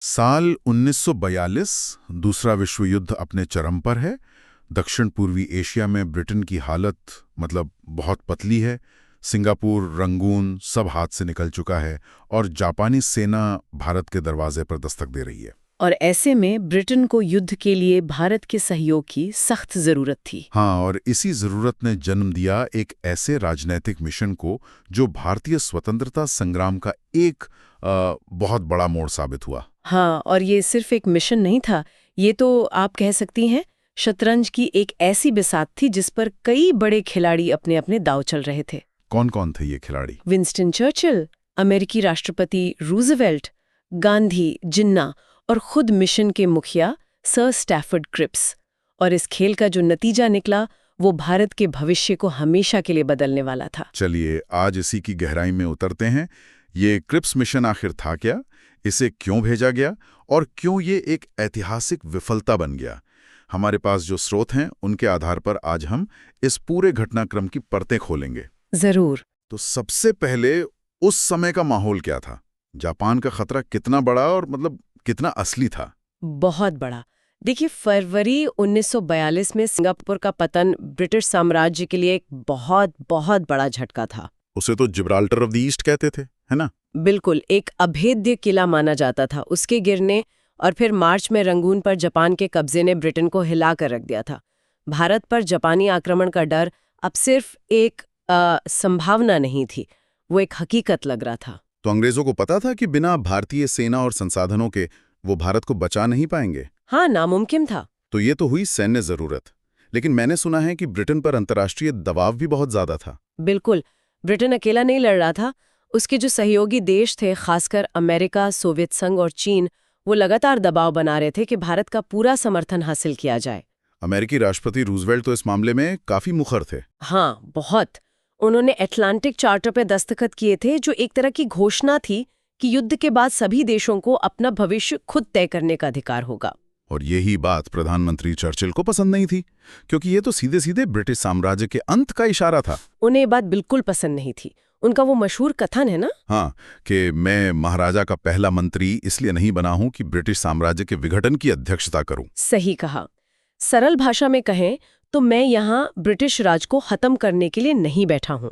साल 1942 दूसरा विश्व युद्ध अपने चरम पर है। दक्षिण पूर्वी एशिया में ब्रिटेन की हालत बहुत पतली है। सिंगापुर, रंगून सब हाथ से निकल चुका है और जापानी सेना भारत के दरवाजे पर दस्तक दे रही है। और ऐसे में ब्रिटेन को युद्ध के लिए भारत के सहयोग की सख्त जरूरत थी। हाँ, और इसी जरूरत ने जन्म दिया एक ऐसे राजनैतिक मिशन को जो भारतीय स्वतंत्रता संग्राम का एक बहुत बड़ा मोड़ साबित हुआ। हाँ, और ये सिर्फ एक मिशन नहीं था, ये तो आप कह सकती हैं शतरंज की एक ऐसी बिसात थी जिस पर कई बड़े खिलाड़ी अपने अपने दांव चल रहे थे। कौन कौन थे ये खिलाड़ी? विंस्टन चर्चिल, अमेरिकी राष्ट्रपति रूजवेल्ट, गांधी, जिन्ना और खुद मिशन के मुखिया सर स्टैफर्ड क्रिप्स। और इस खेल का जो नतीजा निकला वो भारत के भविष्य को हमेशा के लिए बदलने वाला था। चलिए आज इसी की गहराई में उतरते हैं। ये क्रिप्स मिशन आखिर था क्या, इसे क्यों भेजा गया और क्यों ये एक ऐतिहासिक विफलता बन गया? हमारे पास जो स्रोत हैं उनके आधार पर आज हम इस पूरे घटनाक्रम की परतें खोलेंगे। जरूर। तो सबसे पहले उस समय का माहौल क्या था? जापान का खतरा कितना बड़ा और कितना असली था? बहुत बड़ा। देखिए, फरवरी 1942 में सिंगापुर का पतन ब्रिटिश साम्राज्य के लिए एक बहुत बहुत बड़ा झटका था। उसे तो जिब्राल्टर ऑफ द ईस्ट कहते थे, है ना? बिल्कुल, एक अभेद्य किला माना जाता था। उसके गिरने और फिर मार्च में रंगून पर जापान के कब्जे ने ब्रिटेन को हिला कर रख दिया था। भारत पर जापानी आक्रमण का डर अब सिर्फ एक संभावना नहीं थी, वो एक हकीकत लग रहा था। तो अंग्रेजों को पता था कि बिना भारतीय सेना और संसाधनों के वो भारत को बचा नहीं पाएंगे। हाँ, नामुमकिन था। तो ये तो हुई सैन्य जरूरत, लेकिन मैंने सुना है कि ब्रिटेन पर अंतर्राष्ट्रीय दबाव भी बहुत ज्यादा था। बिल्कुल, ब्रिटेन अकेला नहीं लड़ रहा था। उसके जो सहयोगी देश थे, खासकर अमेरिका, सोवियत संघ और चीन, वो लगातार दबाव बना रहे थे कि भारत का पूरा समर्थन हासिल किया जाए। अमेरिकी राष्ट्रपति रूजवेल्ट तो इस मामले में काफी मुखर थे। हाँ, बहुत। उन्होंने अटलांटिक चार्टर पे दस्तखत किए थे, जो एक तरह की घोषणा थी कि युद्ध के बाद सभी देशों को अपना भविष्य खुद तय करने का अधिकार होगा। और यही बात प्रधानमंत्री चर्चिल को पसंद नहीं थी, क्योंकि ये तो सीधे सीधे ब्रिटिश साम्राज्य के अंत का इशारा था। उन्हें ये बात बिल्कुल पसंद नहीं थी। उनका वो मशहूर कथन है ना, हाँ, कि मैं महाराजा का पहला मंत्री इसलिए नहीं बना हूं कि ब्रिटिश साम्राज्य के विघटन की अध्यक्षता करूं। सही कहा। सरल भाषा में कहें तो मैं यहाँ ब्रिटिश राज को खत्म करने के लिए नहीं बैठा हूँ।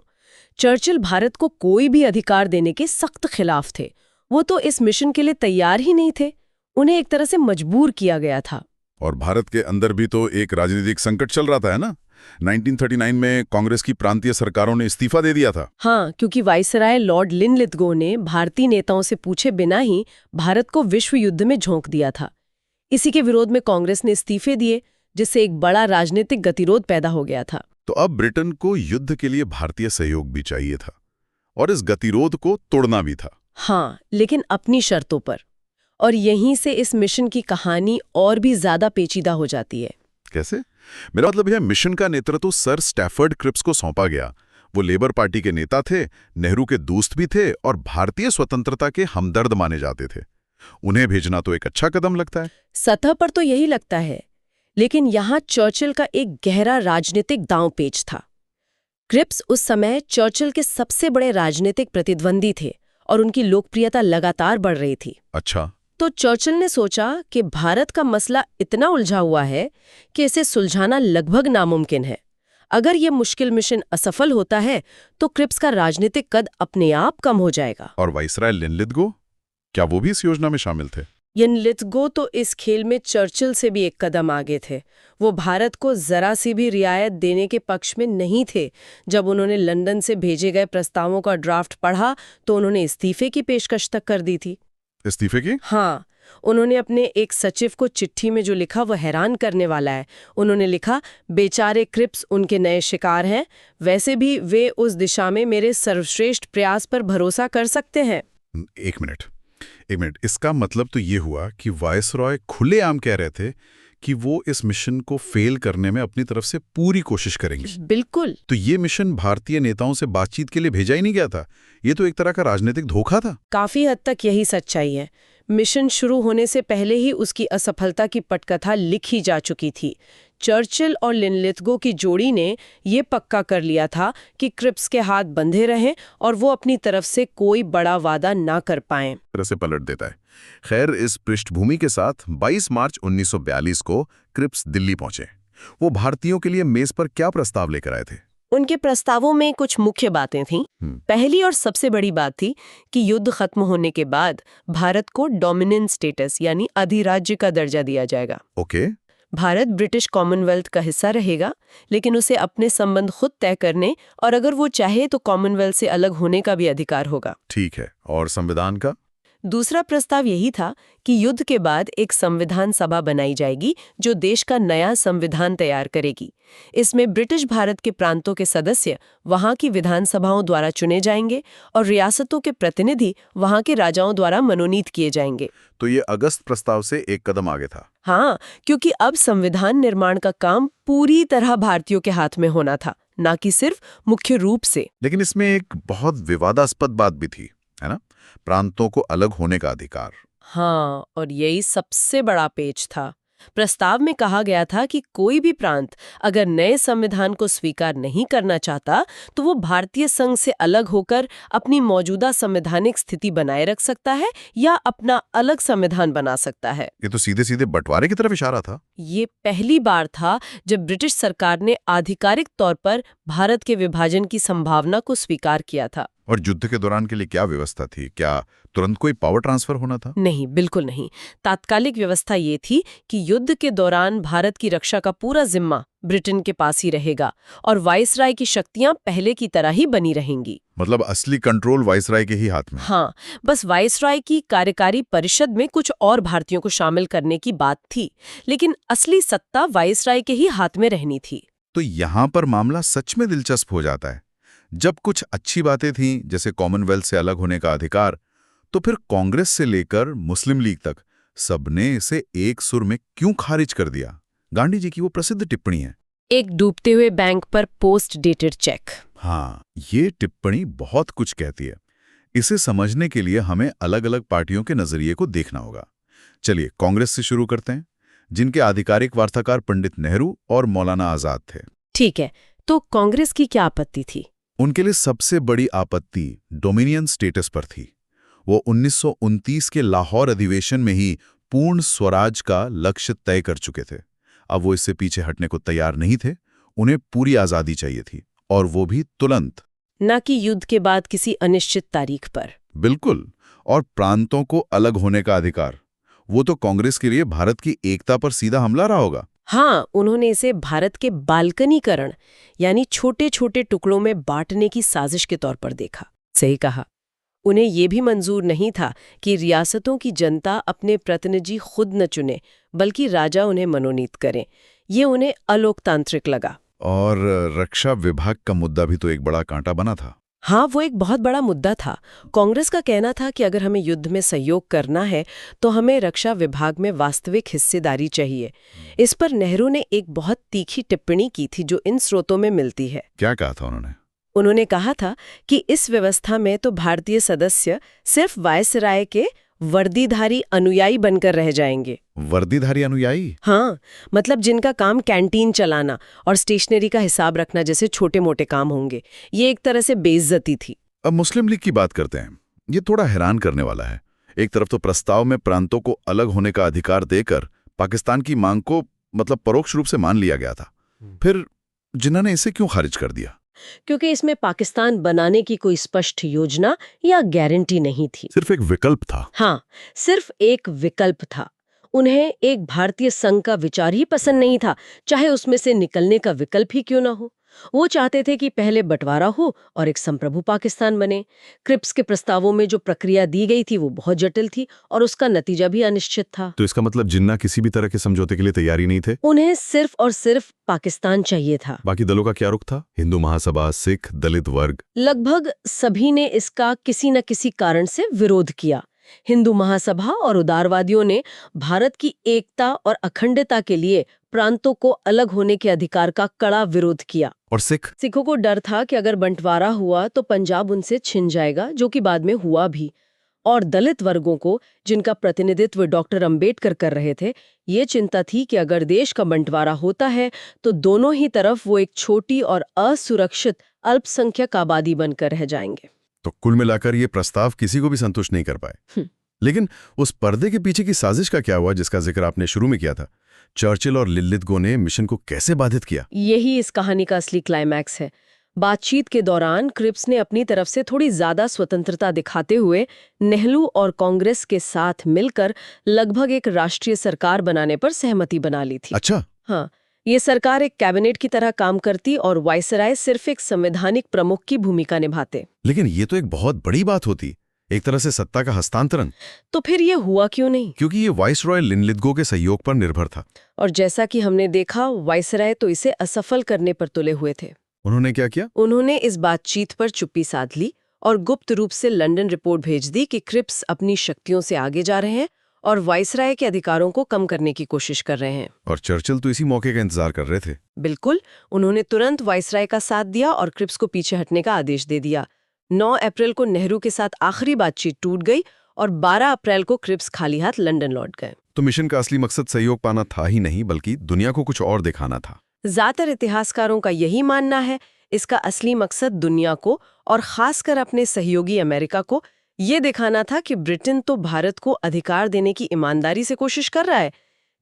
चर्चिल भारत को कोई भी अधिकार देने के सख्त खिलाफ थे। वो तो इस मिशन के लिए तैयार ही नहीं थे। उन्हें एक तरह से मजबूर किया गया था। और भारत के अंदर भी तो एक राजनीतिक संकट चल रहा था, है ना? 1939 में कांग्रेस की प्रांतीय सरकारों ने इस्तीफा दे दिया था। हाँ, क्योंकि वाइसराय लॉर्ड लिनलिथगो ने भारतीय नेताओं से पूछे बिना ही भारत को विश्व युद्ध में झोंक दिया था। इसी के विरोध में कांग्रेस ने इस्तीफे दिए, जिससे एक बड़ा राजनीतिक गतिरोध पैदा हो गया था। तो अब ब्रिटेन को युद्ध के लिए भारतीय सहयोग भी चाहिए था और इस गतिरोध को तोड़ना भी था। हाँ, लेकिन अपनी शर्तों पर। और यहीं से इस मिशन की कहानी और भी ज्यादा पेचीदा हो जाती है। कैसे? मेरा मतलब है, मिशन का नेतृत्व सर स्टैफर्ड क्रिप्स को सौंपा गया। वो लेबर पार्टी के नेता थे, नेहरू के दोस्त भी थे और भारतीय स्वतंत्रता के हमदर्द माने जाते थे। उन्हें भेजना तो एक अच्छा कदम लगता है। सतह पर तो यही लगता है, लेकिन यहाँ चर्चिल का एक गहरा राजनीतिक दांवपेच था। क्रिप्स उस समय चर्चिल के सबसे बड़े राजनीतिक प्रतिद्वंदी थे और उनकी लोकप्रियता लगातार बढ़ रही थी। अच्छा। तो चर्चिल ने सोचा कि भारत का मसला इतना उलझा हुआ है कि इसे सुलझाना लगभग नामुमकिन है। अगर ये मुश्किल मिशन असफल होता है तो क्रिप्स का राजनीतिक कद अपने आप कम हो जाएगा। और वाइसराय लिनलिथगो, क्या वो भी इस योजना में शामिल थे? लिनलिथगो तो इस खेल में चर्चिल से भी एक कदम आगे थे। वो भारत को जरा सी भी रियायत देने के पक्ष में नहीं थे। जब उन्होंने लंदन से भेजे गए प्रस्तावों का ड्राफ्ट पढ़ा तो उन्होंने इस्तीफे की पेशकश तक कर दी थी। इस्तीफे की? हाँ, उन्होंने अपने एक सचिव को चिट्ठी में जो लिखा वो हैरान करने वाला है। उन्होंने लिखा, बेचारे क्रिप्स उनके नए शिकार हैं, वैसे भी वे उस दिशा में मेरे सर्वश्रेष्ठ प्रयास पर भरोसा कर सकते हैं। एक मिनट, इसका मतलब तो ये हुआ कि वायसरॉय खुलेआम कह रहे थे कि वो इस मिशन को फेल करने में अपनी तरफ से पूरी कोशिश करेंगे। बिल्कुल। तो ये मिशन भारतीय नेताओं से बातचीत के लिए भेजा ही नहीं गया था, ये तो एक तरह का राजनीतिक धोखा था। काफी हद तक यही सच्चाई है। मिशन शुरू होने से पहले ही उसकी असफलता की पटकथा लिखी जा चुकी थी। चर्चिल और लिनलिथगो की जोड़ी ने ये पक्का कर लिया था कि क्रिप्स के हाथ बंधे रहें और वो अपनी तरफ से कोई बड़ा वादा ना कर पाएं। तरह से पलट देता है। खैर, इस पृष्ठभूमि के साथ 22 मार्च 1942 को क्रिप्स दिल्ली पहुंचे। वो भारतीयों के लिए मेज पर क्या प्रस्ताव लेकर आए थे? उनके प्रस्तावों में कुछ मुख्य बातें थीं। पहली और सबसे बड़ी बात थी कि युद्ध खत्म होने के बाद भारत को डोमिनेंट स्टेटस यानी अधिराज्य का दर्जा दिया जाएगा। ओके। भारत ब्रिटिश कॉमनवेल्थ का हिस्सा रहेगा, लेकिन उसे अपने संबंध खुद तय करने और अगर वो चाहे तो कॉमनवेल्थ से अलग होने का भी अधिकार होगा। ठीक है। और संविधान का? दूसरा प्रस्ताव यही था कि युद्ध के बाद एक संविधान सभा बनाई जाएगी जो देश का नया संविधान तैयार करेगी। इसमें ब्रिटिश भारत के प्रांतों के सदस्य वहां की विधानसभाओं द्वारा चुने जाएंगे और रियासतों के प्रतिनिधि वहां के राजाओं द्वारा मनोनीत किए जाएंगे। तो ये अगस्त प्रस्ताव से एक कदम आगे था। हाँ, क्योंकि अब संविधान निर्माण का काम पूरी तरह भारतीयों के हाथ में होना था, ना कि सिर्फ मुख्य रूप से। लेकिन इसमें एक बहुत विवादास्पद बात भी थी, है ना? प्रांतों को अलग होने का अधिकार। हाँ, और यही सबसे बड़ा पेच था। प्रस्ताव में कहा गया था कि कोई भी प्रांत अगर नए संविधान को स्वीकार नहीं करना चाहता तो वो भारतीय संघ से अलग होकर अपनी मौजूदा संवैधानिक स्थिति बनाए रख सकता है या अपना अलग संविधान बना सकता है। ये तो सीधे सीधे बंटवारे की तरफ इशारा था। ये पहली बार था जब ब्रिटिश सरकार ने आधिकारिक तौर पर भारत के विभाजन की संभावना को स्वीकार किया था। और युद्ध के दौरान के लिए क्या व्यवस्था थी? क्या तुरंत कोई पावर ट्रांसफर होना था? नहीं, बिल्कुल नहीं। तात्कालिक व्यवस्था ये थी कि युद्ध के दौरान भारत की रक्षा का पूरा जिम्मा ब्रिटेन के पास ही रहेगा और वाइसराय की शक्तियां पहले की तरह ही बनी रहेंगी। मतलब असली कंट्रोल वाइसराय के ही हाथ में? हाँ, बस वाइसराय की कार्यकारी परिषद में कुछ और भारतीयों को शामिल करने की बात थी, लेकिन असली सत्ता वाइसराय के ही हाथ में रहनी थी। तो यहाँ पर मामला सच में दिलचस्प हो जाता है। जब कुछ अच्छी बातें थीं, जैसे कॉमनवेल्थ से अलग होने का अधिकार, तो फिर कांग्रेस से लेकर मुस्लिम लीग तक सबने इसे एक सुर में क्यों खारिज कर दिया? गांधी जी की वो प्रसिद्ध टिप्पणी है, एक डूबते हुए बैंक पर पोस्ट डेटेड चेक। हाँ, ये टिप्पणी बहुत कुछ कहती है। इसे समझने के लिए हमें अलग अलग पार्टियों के नजरिए को देखना होगा। चलिए कांग्रेस से शुरू करते हैं, जिनके आधिकारिक वार्ताकार पंडित नेहरू और मौलाना आजाद थे। ठीक है, तो कांग्रेस की क्या आपत्ति थी? उनके लिए सबसे बड़ी आपत्ति डोमिनियन स्टेटस पर थी। वो 1929 के लाहौर अधिवेशन में ही पूर्ण स्वराज का लक्ष्य तय कर चुके थे। अब वो इससे पीछे हटने को तैयार नहीं थे। उन्हें पूरी आजादी चाहिए थी, और वो भी तुरंत, न कि युद्ध के बाद किसी अनिश्चित तारीख पर। बिल्कुल। और प्रांतों को अलग होने का अधिकार, वो तो कांग्रेस के लिए भारत की एकता पर सीधा हमला रहा होगा। हाँ, उन्होंने इसे भारत के बाल्कनीकरण यानी छोटे छोटे टुकड़ों में बांटने की साजिश के तौर पर देखा। सही कहा। उन्हें ये भी मंजूर नहीं था कि रियासतों की जनता अपने प्रतिनिधि खुद न चुने, बल्कि राजा उन्हें मनोनीत करें। ये उन्हें अलोकतांत्रिक लगा। और रक्षा विभाग का मुद्दा भी तो एक बड़ा कांटा बना था। हाँ, वो एक बहुत बड़ा मुद्दा था। कांग्रेस का कहना था कि अगर हमें युद्ध में सहयोग करना है तो हमें रक्षा विभाग में वास्तविक हिस्सेदारी चाहिए। इस पर नेहरू ने एक बहुत तीखी टिप्पणी की थी जो इन स्रोतों में मिलती है। क्या कहा था उन्होंने? उन्होंने कहा था कि इस व्यवस्था में तो भारतीय सदस्य सिर्फ वायसराय के वर्दीधारी अनुयायी बनकर रह जाएंगे। वर्दीधारी अनुयायी? हाँ, मतलब जिनका काम कैंटीन चलाना और स्टेशनरी का हिसाब रखना जैसे छोटे मोटे काम होंगे। ये एक तरह से बेइज्जती थी। अब मुस्लिम लीग की बात करते हैं। ये थोड़ा हैरान करने वाला है। एक तरफ तो प्रस्ताव में प्रांतों को अलग होने का अधिकार देकर पाकिस्तान की मांग को मतलब परोक्ष रूप से मान लिया गया था। फिर जिन्ना ने इसे क्यों खारिज कर दिया? क्योंकि इसमें पाकिस्तान बनाने की कोई स्पष्ट योजना या गारंटी नहीं थी। सिर्फ एक विकल्प था। हाँ, सिर्फ एक विकल्प था। उन्हें एक भारतीय संघ का विचार ही पसंद नहीं था, चाहे उसमें से निकलने का विकल्प ही क्यों ना हो। वो चाहते थे कि पहले बंटवारा हो और एक संप्रभु पाकिस्तान बने। क्रिप्स के प्रस्तावों में जो प्रक्रिया दी गई थी वो बहुत जटिल थी और उसका नतीजा भी अनिश्चित था। तो इसका मतलब जिन्ना किसी भी तरह के समझौते के लिए तैयारी नहीं थे। उन्हें सिर्फ और सिर्फ पाकिस्तान चाहिए था। बाकी दलों का क्या रुख था? हिंदू महासभा, सिख, दलित वर्ग, लगभग सभी ने इसका किसी न किसी कारण से विरोध किया। हिंदू महासभा और उदारवादियों ने भारत की एकता और अखंडता के लिए प्रांतों को अलग होने के अधिकार का कड़ा विरोध किया। और सिखों को डर था कि अगर बंटवारा हुआ तो पंजाब उनसे छिन जाएगा, जो कि बाद में हुआ भी। और दलित वर्गों को, जिनका प्रतिनिधित्व डॉक्टर अंबेडकर कर रहे थे, ये चिंता थी कि अगर देश का बंटवारा होता है तो दोनों ही तरफ वो एक छोटी और असुरक्षित अल्पसंख्यक आबादी बनकर रह जाएंगे। तो कुल मिलाकर ये प्रस्ताव किसी को भी संतुष्ट नहीं कर पाए। लेकिन उस पर्दे के पीछे की साजिश का क्या हुआ जिसका जिक्र आपने शुरू में किया था? चर्चिल और लिलिथगो ने मिशन को कैसे बाधित किया? यही इस कहानी का असली क्लाइमैक्स है। बातचीत के दौरान क्रिप्स ने अपनी तरफ से थोड़ी ज्यादा स्वतंत्रता दिखाते हुए नेहरू और कांग्रेस के साथ मिलकर लगभग एक राष्ट्रीय सरकार बनाने पर सहमति बना ली थी। अच्छा। हाँ, ये सरकार एक कैबिनेट की तरह काम करती और वायसराय सिर्फ एक संवैधानिक प्रमुख की भूमिका निभाते। लेकिन ये तो एक बहुत बड़ी बात होती, एक तरह से सत्ता का हस्तांतरण। तो फिर ये हुआ क्यों नहीं? क्योंकि ये वाइसरॉय लिनलिथगो के सहयोग पर निर्भर था। और जैसा कि हमने देखा, वायसराय तो इसे असफल करने पर तुले हुए थे। उन्होंने क्या किया? उन्होंने इस बातचीत पर चुप्पी साध ली और गुप्त रूप से लंदन रिपोर्ट भेज दी कि क्रिप्स अपनी शक्तियों से आगे जा रहे हैं और वायसराय के अधिकारों को कम करने की कोशिश कर रहे हैं। और चर्चिल तो इसी मौके का इंतजार कर रहे थे। बिल्कुल, उन्होंने तुरंत वायसराय का साथ दिया और क्रिप्स को पीछे हटने का आदेश दे दिया। 9 अप्रैल को नेहरू के साथ आखिरी बातचीत टूट गई और 12 अप्रैल को क्रिप्स खाली हाथ लंदन लौट गए। तो मिशन का असली मकसद सहयोग पाना था ही नहीं, बल्कि दुनिया को कुछ और दिखाना था। ज्यादातर इतिहासकारों का यही मानना है, इसका असली मकसद दुनिया को और खासकर अपने सहयोगी अमेरिका को ये दिखाना था कि ब्रिटेन तो भारत को अधिकार देने की ईमानदारी से कोशिश कर रहा है,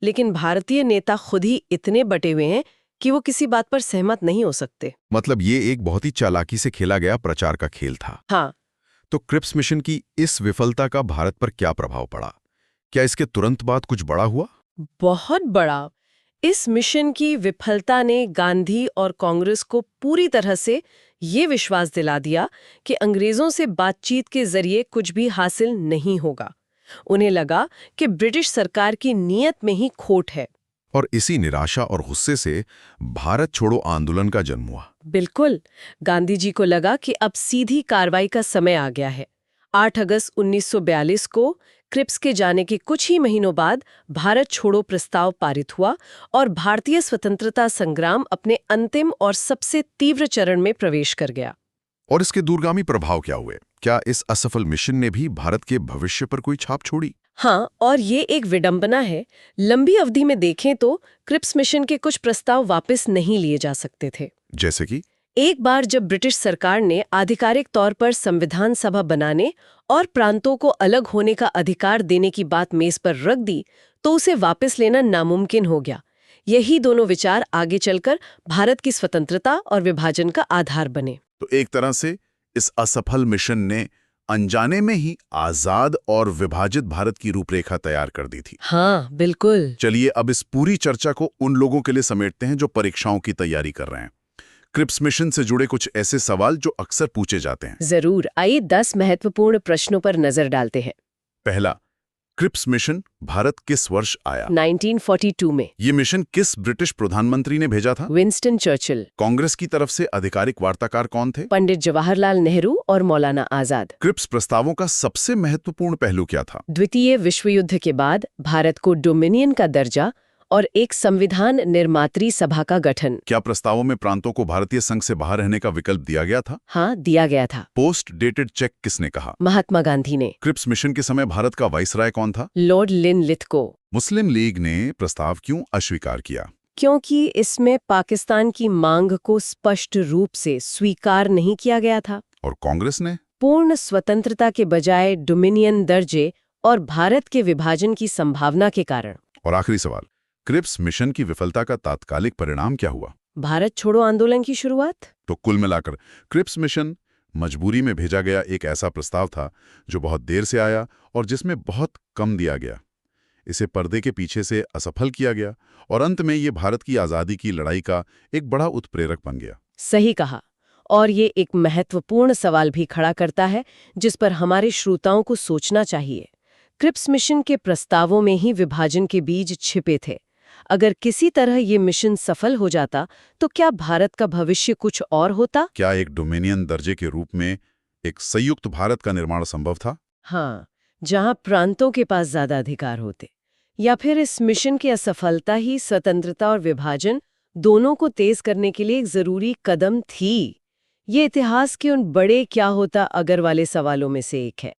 लेकिन भारतीय नेता खुद ही इतने बटे हुए हैं कि वो किसी बात पर सहमत नहीं हो सकते। मतलब ये एक बहुत ही चालाकी से खेला गया प्रचार का खेल था। हाँ। तो क्रिप्स मिशन की इस विफलता का भारत पर क्या प्रभाव पड़ा? क्या इसके तुरंत बाद कुछ बड़ा हुआ? बहुत बड़ा। इस मिशन की विफलता ने गांधी और कांग्रेस को पूरी तरह से ये विश्वास दिला दिया कि अंग्रेजों से बातचीत के जरिए कुछ भी हासिल नहीं होगा। उन्हें लगा कि ब्रिटिश सरकार की नीयत में ही खोट है। और इसी निराशा और गुस्से से भारत छोड़ो आंदोलन का जन्म हुआ। बिल्कुल, गांधी जी को लगा कि अब सीधी कार्रवाई का समय आ गया है। 8 अगस्त 1942 को क्रिप्स के जाने के कुछ ही महीनों बाद भारत छोड़ो प्रस्ताव पारित हुआ और भारतीय स्वतंत्रता संग्राम अपने अंतिम और सबसे तीव्र चरण में प्रवेश कर गया। और इसके दूरगामी प्रभाव क्या हुए? क्या इस असफल मिशन ने भी भारत के भविष्य पर कोई छाप छोड़ी? हाँ, और ये एक विडंबना है। लंबी अवधि में देखें तो क्रिप्स मिशन के कुछ प्रस्ताव वापस नहीं लिए जा सकते थे। जैसे कि एक बार जब ब्रिटिश सरकार ने आधिकारिक तौर पर संविधान सभा बनाने और प्रांतों को अलग होने का अधिकार देने की बात मेज पर रख दी, तो उसे वापस लेना नामुमकिन हो गया। यही दोनों विचार आगे चलकर भारत की स्वतंत्रता और विभाजन का आधार बने। तो एक तरह से इस असफल मिशन ने अनजाने में ही आजाद और विभाजित भारत की रूपरेखा तैयार कर दी थी। हाँ, बिल्कुल। चलिए अब इस पूरी चर्चा को उन लोगों के लिए समेटते हैं जो परीक्षाओं की तैयारी कर रहे हैं। क्रिप्स मिशन से जुड़े कुछ ऐसे सवाल जो अक्सर पूछे जाते हैं। जरूर, आइए 10 महत्वपूर्ण प्रश्नों पर नजर डालते हैं। पहला, क्रिप्स मिशन भारत किस वर्ष आया? 1942 में। ये मिशन किस ब्रिटिश प्रधानमंत्री ने भेजा था? Winston Churchill. कांग्रेस की तरफ से आधिकारिक वार्ताकार कौन थे? पंडित जवाहरलाल नेहरू और मौलाना आजाद। क्रिप्स प्रस्तावों का सबसे महत्वपूर्ण पहलू क्या था? द्वितीय विश्व युद्ध के बाद भारत को डोमिनियन का दर्जा और एक संविधान निर्मात्री सभा का गठन। क्या प्रस्तावों में प्रांतों को भारतीय संघ से बाहर रहने का विकल्प दिया गया था? हाँ, दिया गया था। पोस्ट डेटेड चेक किसने कहा? महात्मा गांधी ने। क्रिप्स मिशन के समय भारत का वाइसराय कौन था? Lord Linlithgow. मुस्लिम लीग ने प्रस्ताव क्यों अस्वीकार किया? क्योंकि इसमें पाकिस्तान की मांग को स्पष्ट रूप से स्वीकार नहीं किया गया था। और कांग्रेस ने? पूर्ण स्वतंत्रता के बजाय डोमिनियन दर्जे और भारत के विभाजन की संभावना के कारण। और आखिरी सवाल, क्रिप्स मिशन की विफलता का तात्कालिक परिणाम क्या हुआ? भारत छोड़ो आंदोलन की शुरुआत। तो कुल मिलाकर क्रिप्स मिशन मजबूरी में भेजा गया एक ऐसा प्रस्ताव था जो बहुत देर से आया और जिसमें बहुत कम दिया गया। इसे पर्दे के पीछे से असफल किया गया और अंत में ये भारत की आज़ादी की लड़ाई का एक बड़ा उत्प्रेरक बन गया। सही कहा। और ये एक महत्वपूर्ण सवाल भी खड़ा करता है जिस पर हमारे श्रोताओं को सोचना चाहिए। क्रिप्स मिशन के प्रस्तावों में ही विभाजन के बीज छिपे थे। अगर किसी तरह ये मिशन सफल हो जाता तो क्या भारत का भविष्य कुछ और होता? क्या एक डोमिनियन दर्जे के रूप में एक संयुक्त भारत का निर्माण संभव था? हाँ, जहां प्रांतों के पास ज्यादा अधिकार होते। या फिर इस मिशन की असफलता ही स्वतंत्रता और विभाजन दोनों को तेज करने के लिए एक जरूरी कदम थी। ये इतिहास के उन बड़े क्या होता अगर वाले सवालों में से एक है।